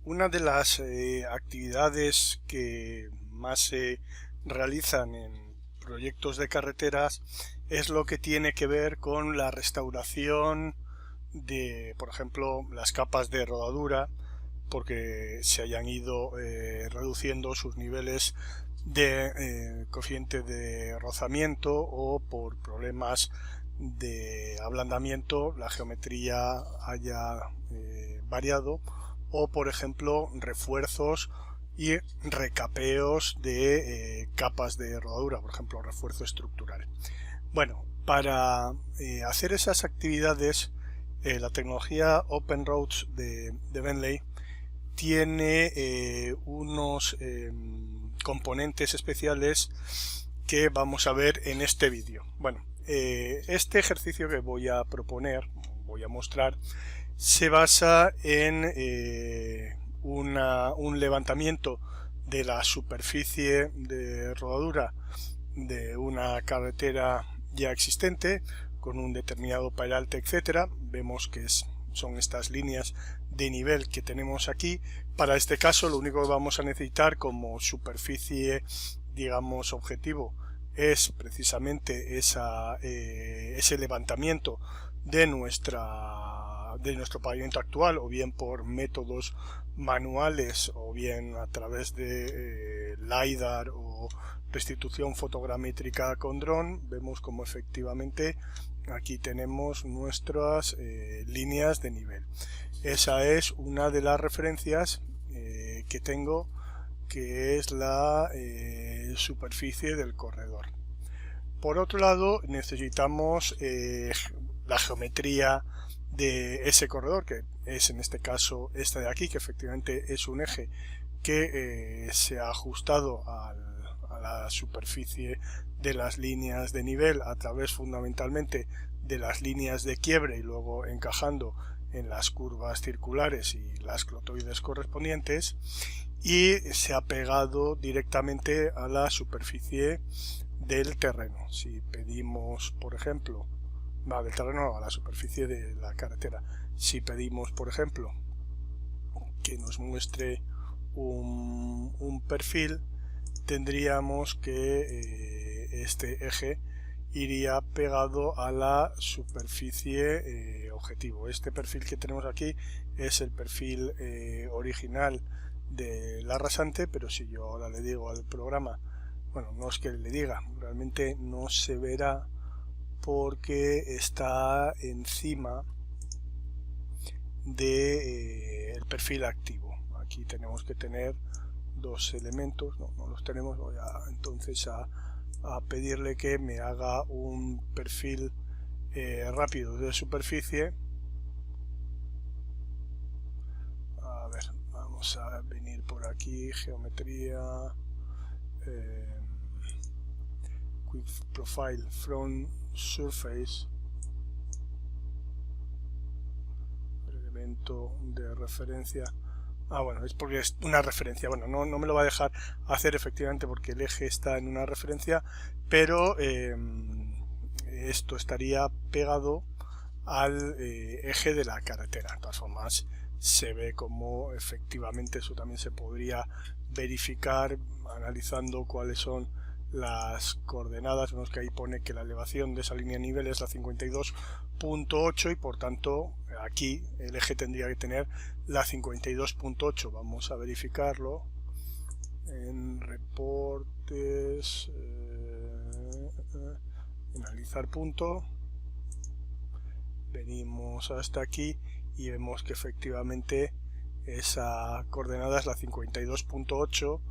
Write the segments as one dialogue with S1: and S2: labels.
S1: Una de las actividades que más se realizan en proyectos de carreteras es lo que tiene que ver con la restauración de, por ejemplo, las capas de rodadura, porque se hayan ido reduciendo sus niveles de coeficiente de rozamiento, o por problemas de ablandamiento la geometría haya variado, o por ejemplo refuerzos y recapeos de capas de rodadura, por ejemplo refuerzo estructural. Bueno, para hacer esas actividades la tecnología Open Roads de Bentley tiene unos componentes especiales que vamos a ver en este vídeo. Bueno, este ejercicio que voy a proponer, voy a mostrar, se basa en un levantamiento de la superficie de rodadura de una carretera ya existente con un determinado peralte, etcétera. Vemos que son estas líneas de nivel que tenemos aquí. Para este caso lo único que vamos a necesitar como superficie, digamos, objetivo es precisamente ese levantamiento de nuestro pavimento actual, o bien por métodos manuales o bien a través de LiDAR o restitución fotogramétrica con dron. Vemos como efectivamente aquí tenemos nuestras líneas de nivel. Esa es una de las referencias que tengo, que es la superficie del corredor. Por otro lado, necesitamos la geometría de ese corredor, que es en este caso esta de aquí, que efectivamente es un eje que se ha ajustado a la superficie de las líneas de nivel a través fundamentalmente de las líneas de quiebre, y luego encajando en las curvas circulares y las clotoides correspondientes, y se ha pegado directamente a la superficie del terreno. Si pedimos, por ejemplo, del terreno a la superficie de la carretera, si pedimos, por ejemplo, que nos muestre un perfil, tendríamos que este eje iría pegado a la superficie objetivo. Este perfil que tenemos aquí es el perfil original de la rasante, pero si yo ahora le digo al programa, bueno, no es que le diga, realmente no se verá porque está encima del perfil activo. Aquí tenemos que tener dos elementos, no los tenemos. Voy entonces a pedirle que me haga un perfil rápido de superficie. A ver, vamos a venir por aquí, geometría, quick profile from surface, elemento de referencia. Bueno, es porque es una referencia. Bueno, no me lo va a dejar hacer efectivamente porque el eje está en una referencia, pero esto estaría pegado al eje de la carretera. De todas formas, se ve como efectivamente eso también se podría verificar analizando cuáles son las coordenadas. Vemos que ahí pone que la elevación de esa línea de nivel es la 52.8 y por tanto aquí el eje tendría que tener la 52.8. Vamos a verificarlo en reportes, analizar punto, venimos hasta aquí y vemos que efectivamente esa coordenada es la 52.8.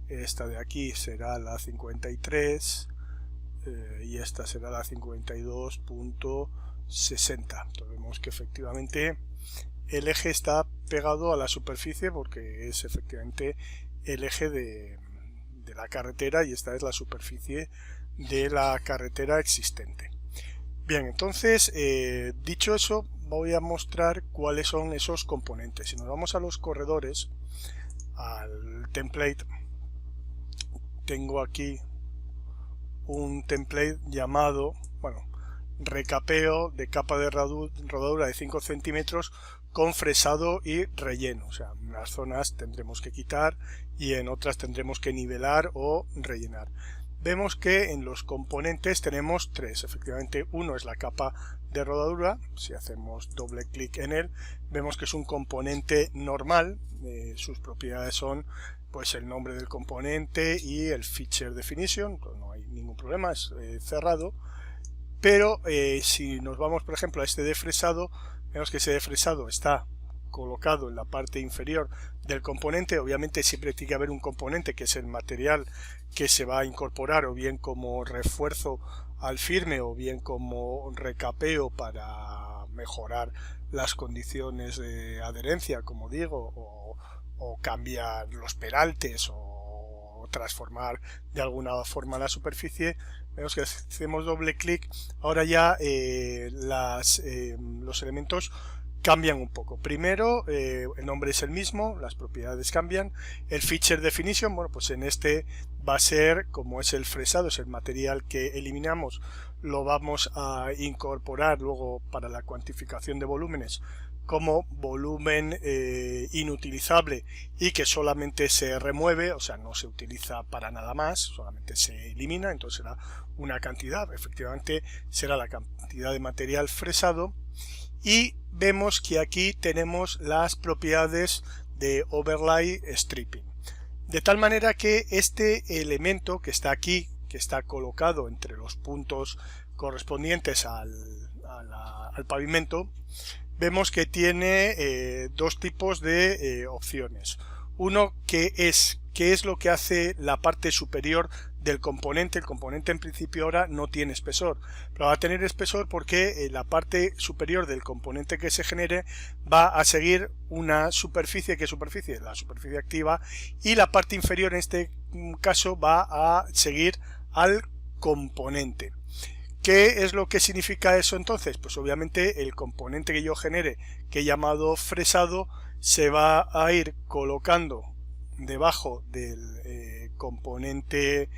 S1: esta de aquí será la 53 y esta será la 52.60. Entonces vemos que efectivamente el eje está pegado a la superficie porque es efectivamente el eje de la carretera y esta es la superficie de la carretera existente. Bien, entonces dicho eso, voy a mostrar cuáles son esos componentes. Si nos vamos a los corredores, al template, tengo aquí un template llamado, recapeo de capa de rodadura de 5 centímetros con fresado y relleno. O sea, en unas zonas tendremos que quitar y en otras tendremos que nivelar o rellenar. Vemos que en los componentes tenemos tres. Efectivamente, uno es la capa de rodadura. Si hacemos doble clic en él, vemos que es un componente normal. Sus propiedades son pues el nombre del componente y el feature definition. Pues no hay ningún problema, es cerrado. Pero si nos vamos, por ejemplo, a este de fresado, vemos que ese de fresado está colocado en la parte inferior del componente. Obviamente siempre tiene que haber un componente que es el material que se va a incorporar, o bien como refuerzo al firme o bien como recapeo para mejorar las condiciones de adherencia, como digo, o cambiar los peraltes o transformar de alguna forma la superficie. Vemos que hacemos doble clic, ahora ya los elementos cambian un poco. Primero, el nombre es el mismo, las propiedades cambian. El feature definition, bueno, pues en este va a ser, como es el fresado, es el material que eliminamos, lo vamos a incorporar luego para la cuantificación de volúmenes como volumen inutilizable y que solamente se remueve, o sea, no se utiliza para nada más, solamente se elimina. Entonces será una cantidad, efectivamente será la cantidad de material fresado. Y vemos que aquí tenemos las propiedades de overlay stripping, de tal manera que este elemento que está aquí, que está colocado entre los puntos correspondientes al pavimento, vemos que tiene dos tipos de opciones. Uno que es qué es lo que hace la parte superior del componente. El componente en principio ahora no tiene espesor, pero va a tener espesor porque la parte superior del componente que se genere va a seguir una superficie. ¿Qué superficie? La superficie activa, y la parte inferior en este caso va a seguir al componente. ¿Qué es lo que significa eso entonces? Pues obviamente el componente que yo genere, que he llamado fresado, se va a ir colocando debajo del componente.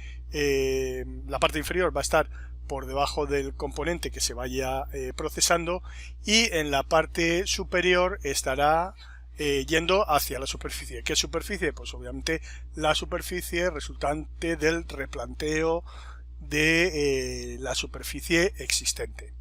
S1: La parte inferior va a estar por debajo del componente que se vaya procesando, y en la parte superior estará yendo hacia la superficie. ¿Qué superficie? Pues obviamente la superficie resultante del replanteo de la superficie existente.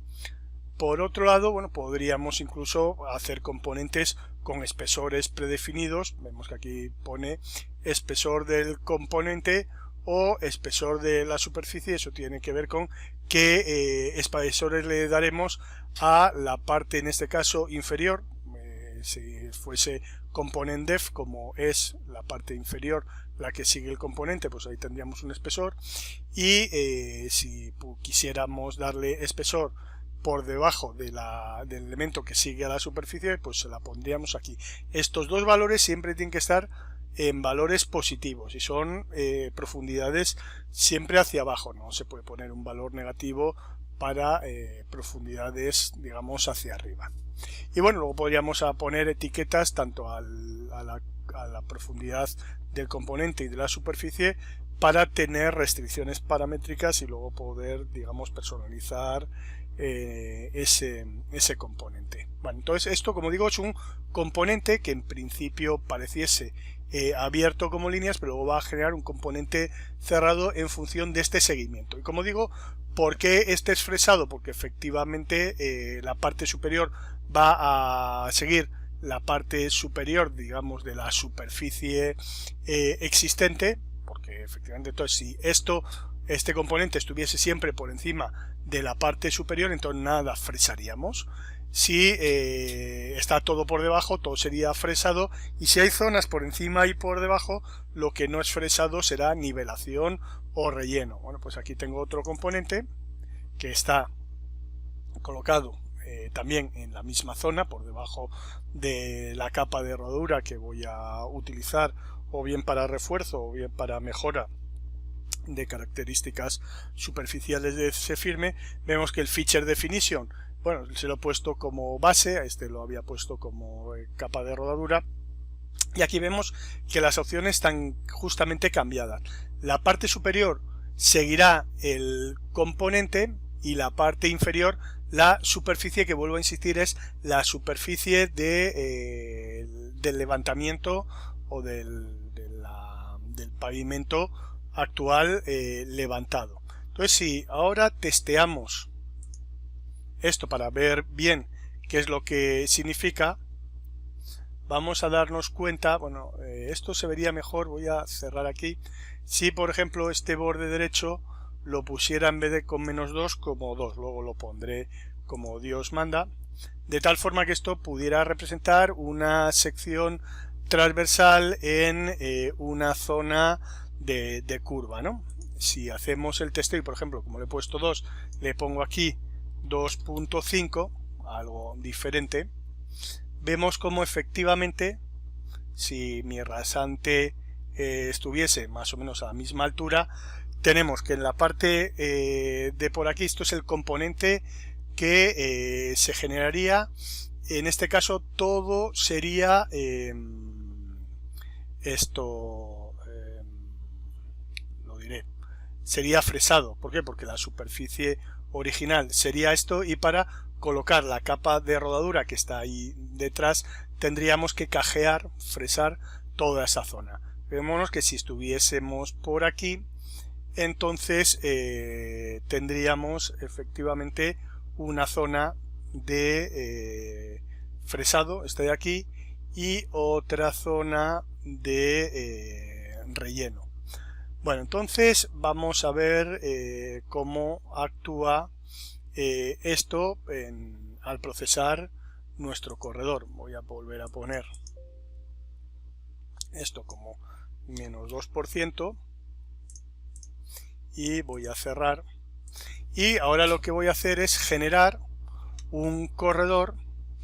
S1: Por otro lado, bueno, podríamos incluso hacer componentes con espesores predefinidos. Vemos que aquí pone espesor del componente o espesor de la superficie. Eso tiene que ver con qué espesores le daremos a la parte, en este caso inferior. Si fuese component def, como es la parte inferior la que sigue el componente, pues ahí tendríamos un espesor. Y si quisiéramos darle espesor por debajo de del elemento que sigue a la superficie, pues se la pondríamos aquí. Estos dos valores siempre tienen que estar en valores positivos y son profundidades siempre hacia abajo. No se puede poner un valor negativo para profundidades, digamos, hacia arriba. Y bueno, luego podríamos poner etiquetas tanto a la profundidad del componente y de la superficie para tener restricciones paramétricas y luego poder, digamos, personalizar ese componente. Bueno, entonces esto, como digo, es un componente que en principio pareciese abierto como líneas, pero luego va a generar un componente cerrado en función de este seguimiento. Y como digo, ¿por qué este es fresado? Porque efectivamente la parte superior va a seguir la parte superior, digamos, de la superficie existente, porque efectivamente, entonces, si este componente estuviese siempre por encima de la parte superior, entonces nada fresaríamos. Si está todo por debajo, todo sería fresado, y si hay zonas por encima y por debajo, lo que no es fresado será nivelación o relleno. Bueno, pues aquí tengo otro componente que está colocado también en la misma zona, por debajo de la capa de rodadura que voy a utilizar o bien para refuerzo o bien para mejora de características superficiales de ese firme. Vemos que el feature definition, bueno, se lo he puesto como base, a este lo había puesto como capa de rodadura, y aquí vemos que las opciones están justamente cambiadas. La parte superior seguirá el componente y la parte inferior la superficie, que vuelvo a insistir, es la superficie del levantamiento o del pavimento actual levantado. Entonces, si ahora testeamos esto para ver bien qué es lo que significa, vamos a darnos cuenta, bueno, esto se vería mejor, voy a cerrar aquí, si por ejemplo este borde derecho lo pusiera en vez de con -2 como 2, luego lo pondré como Dios manda, de tal forma que esto pudiera representar una sección transversal en una zona de curva, ¿no? Si hacemos el testeo y por ejemplo, como le he puesto 2, le pongo aquí 2.5, algo diferente, vemos como efectivamente, si mi rasante estuviese más o menos a la misma altura, tenemos que en la parte de por aquí, esto es el componente que se generaría. En este caso todo sería lo diré, sería fresado. ¿Por qué? Porque la superficie original sería esto, y para colocar la capa de rodadura que está ahí detrás tendríamos que cajear, fresar toda esa zona. Vemos que si estuviésemos por aquí, entonces tendríamos efectivamente una zona de fresado, esta de aquí, y otra zona de relleno. Bueno, entonces vamos a ver cómo actúa esto al procesar nuestro corredor. Voy a volver a poner esto como -2% y voy a cerrar, y ahora lo que voy a hacer es generar un corredor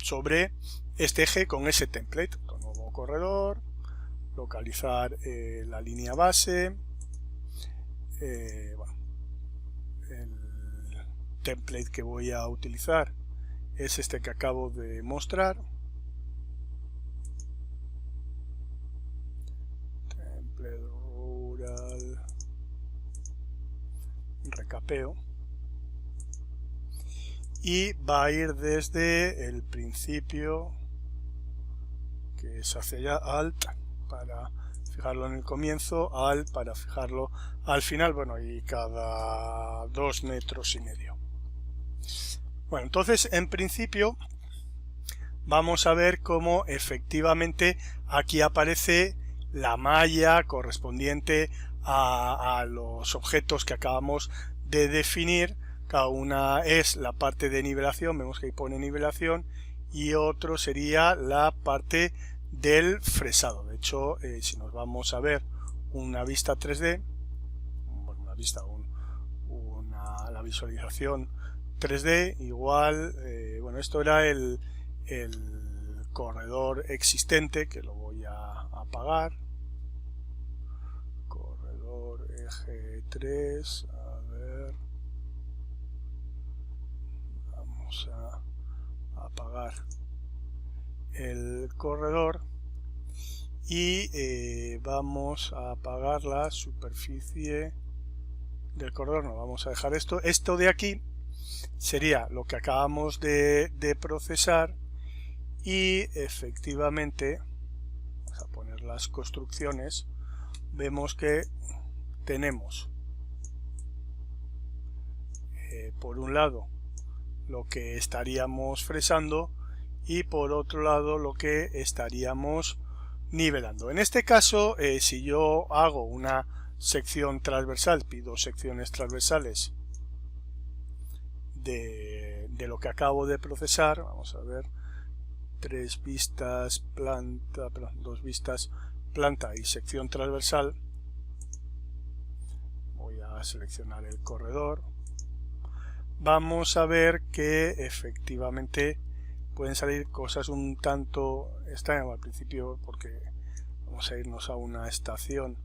S1: sobre este eje con ese template. Nuevo corredor, localizar la línea base, bueno, el template que voy a utilizar es este que acabo de mostrar, template rural recapeo, y va a ir desde el principio, que es hacia allá, alt para fijarlo en el comienzo, alt para fijarlo al final, bueno, y cada 2,5 metros. Bueno, entonces en principio vamos a ver cómo efectivamente aquí aparece la malla correspondiente a los objetos que acabamos de definir. Cada una es la parte de nivelación, vemos que ahí pone nivelación, y otro sería la parte del fresado. De hecho, si nos vamos a ver una vista 3D, bueno, una vista, la visualización 3D, igual, bueno, esto era el corredor existente, que lo voy a apagar, corredor eje 3, a ver, vamos a apagar el corredor y vamos a apagar la superficie del corredor. No, vamos a dejar esto de aquí, sería lo que acabamos de procesar, y efectivamente vamos a poner las construcciones. Vemos que tenemos por un lado lo que estaríamos fresando y por otro lado lo que estaríamos nivelando. En este caso, si yo hago una sección transversal, pido secciones transversales de lo que acabo de procesar, vamos a ver, 3 vistas planta, perdón, 2 vistas planta y sección transversal. Voy a seleccionar el corredor. Vamos a ver que efectivamente pueden salir cosas un tanto extrañas al principio, porque vamos a irnos a una estación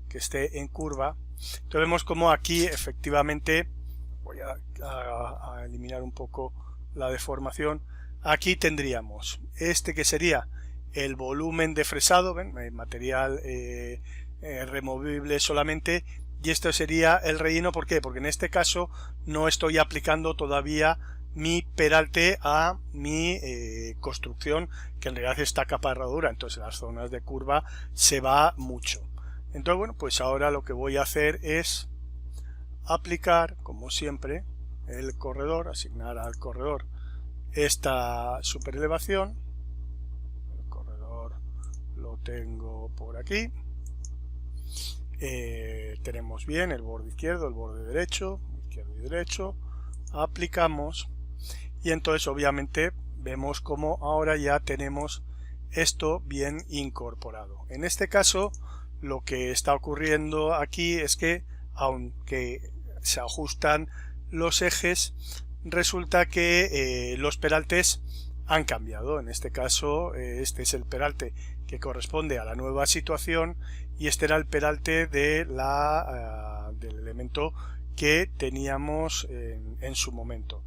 S1: que esté en curva. Entonces vemos como aquí efectivamente, voy a eliminar un poco la deformación, aquí tendríamos este que sería el volumen de fresado, ¿ven? Material removible solamente, y esto sería el relleno. ¿Por qué? Porque en este caso no estoy aplicando todavía mi peralte a mi construcción, que en realidad esta capa de rodadura, entonces en las zonas de curva se va mucho. Entonces bueno, pues ahora lo que voy a hacer es aplicar, como siempre, el corredor, asignar al corredor esta superelevación. El corredor lo tengo por aquí. Tenemos bien el borde izquierdo, el borde derecho, izquierdo y derecho. Aplicamos y entonces obviamente vemos como ahora ya tenemos esto bien incorporado. En este caso lo que está ocurriendo aquí es que aunque se ajustan los ejes, resulta que los peraltes han cambiado. En este caso este es el peralte que corresponde a la nueva situación y este era el peralte de del elemento que teníamos en su momento,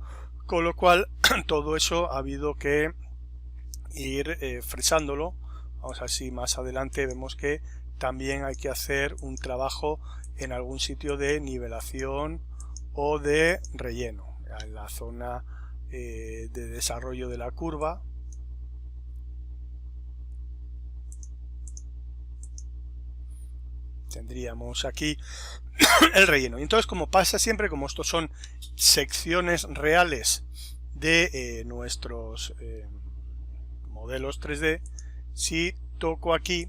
S1: con lo cual todo eso ha habido que ir fresándolo. Vamos a ver si más adelante vemos que también hay que hacer un trabajo en algún sitio de nivelación o de relleno en la zona de desarrollo de la curva. Tendríamos aquí el relleno. Y entonces, como pasa siempre, como estos son secciones reales de nuestros modelos 3D, si toco aquí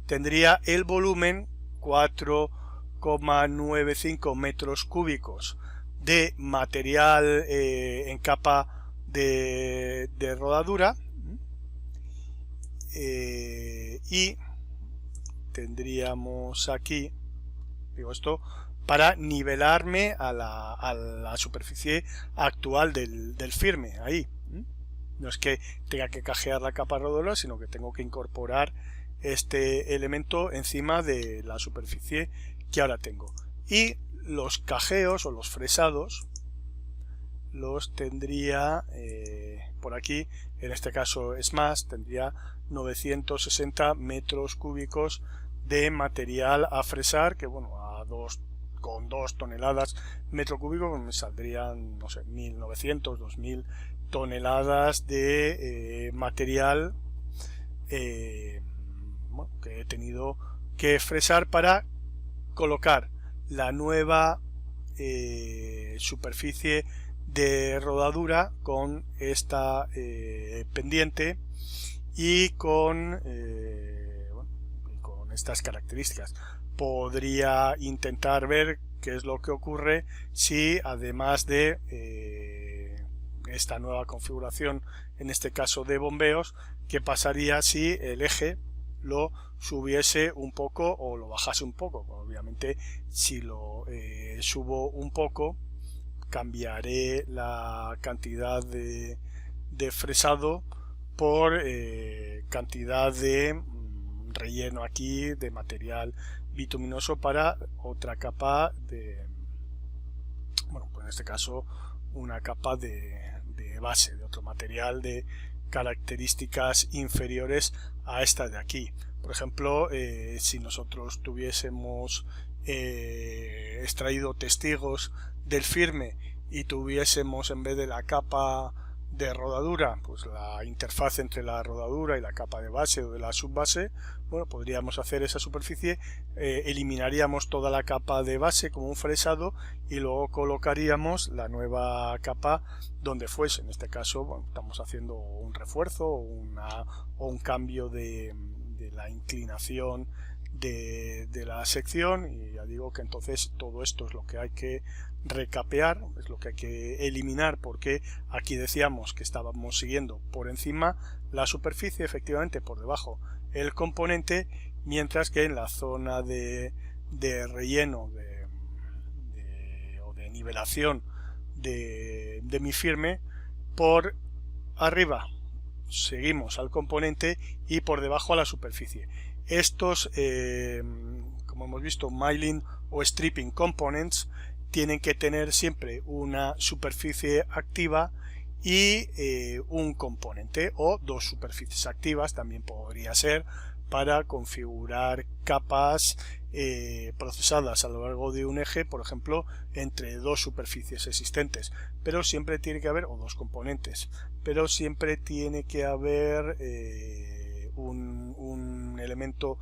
S1: tendría el volumen 4,95 metros cúbicos de material en capa de rodadura y tendríamos aquí, digo esto, para nivelarme a la superficie actual del firme. Ahí no es que tenga que cajear la capa rodadura, sino que tengo que incorporar este elemento encima de la superficie que ahora tengo. Y los cajeos o los fresados los tendría por aquí. En este caso es más, tendría 960 metros cúbicos de material a fresar, que bueno, con 2 toneladas metro cúbico me saldrían, no sé, 1900, 2000 toneladas de material bueno, que he tenido que fresar para colocar la nueva superficie de rodadura con esta pendiente y con estas características. Podría intentar ver qué es lo que ocurre si además de esta nueva configuración, en este caso de bombeos, qué pasaría si el eje lo subiese un poco o lo bajase un poco. Obviamente si lo subo un poco, cambiaré la cantidad de fresado por cantidad de relleno aquí de material bituminoso para otra capa de, bueno, pues en este caso una capa de base, de otro material de características inferiores a esta de aquí. Por ejemplo, si nosotros tuviésemos extraído testigos del firme y tuviésemos en vez de la capa de rodadura, pues la interfaz entre la rodadura y la capa de base o de la subbase, bueno, podríamos hacer esa superficie, eliminaríamos toda la capa de base como un fresado y luego colocaríamos la nueva capa donde fuese. En este caso, bueno, estamos haciendo un refuerzo o un cambio de la inclinación de la sección, y ya digo que entonces todo esto es lo que hay que recapear, es lo que hay que eliminar, porque aquí decíamos que estábamos siguiendo por encima la superficie, efectivamente por debajo el componente, mientras que en la zona de relleno o de nivelación de mi firme, por arriba seguimos al componente y por debajo a la superficie. Estos, como hemos visto, milling o stripping components tienen que tener siempre una superficie activa y un componente, o dos superficies activas también podría ser, para configurar capas procesadas a lo largo de un eje, por ejemplo, entre dos superficies existentes, pero siempre tiene que haber, o dos componentes, pero siempre tiene que haber un elemento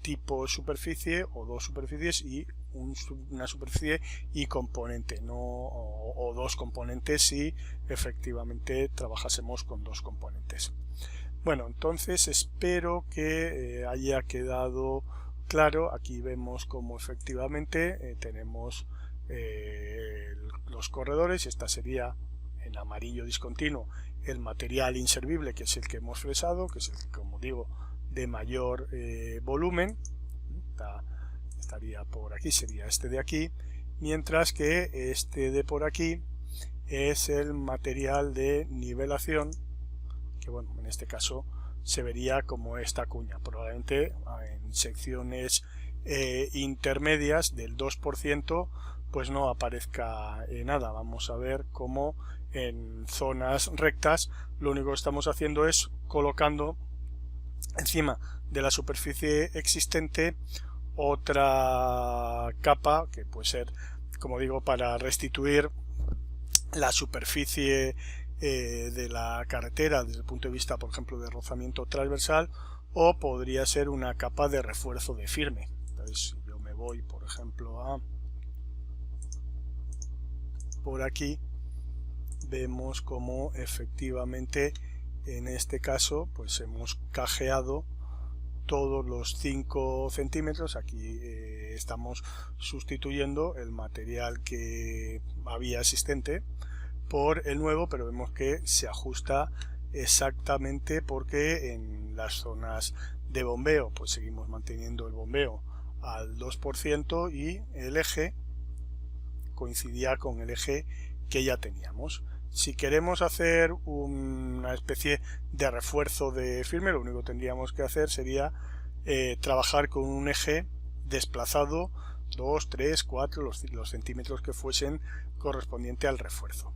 S1: tipo superficie o dos superficies y una superficie y componente, no o dos componentes si efectivamente trabajásemos con dos componentes. Bueno, entonces espero que haya quedado claro. Aquí vemos como efectivamente tenemos los corredores. Esta sería en amarillo discontinuo el material inservible, que es el que hemos fresado, que es el, como digo, de mayor volumen. Estaría por aquí, sería este de aquí, mientras que este de por aquí es el material de nivelación, que bueno, en este caso se vería como esta cuña, probablemente en secciones intermedias del 2% pues no aparezca nada. Vamos a ver cómo en zonas rectas lo único que estamos haciendo es colocando encima de la superficie existente otra capa que puede ser, como digo, para restituir la superficie de la carretera desde el punto de vista, por ejemplo, de rozamiento transversal, o podría ser una capa de refuerzo de firme. Entonces, si yo me voy, por ejemplo, a por aquí, vemos como efectivamente en este caso pues hemos cajeado todos los 5 centímetros. Aquí estamos sustituyendo el material que había existente por el nuevo, pero vemos que se ajusta exactamente, porque en las zonas de bombeo pues seguimos manteniendo el bombeo al 2% y el eje coincidía con el eje que ya teníamos. Si queremos hacer una especie de refuerzo de firme, lo único que tendríamos que hacer sería trabajar con un eje desplazado 2, 3, 4, los centímetros que fuesen correspondiente al refuerzo.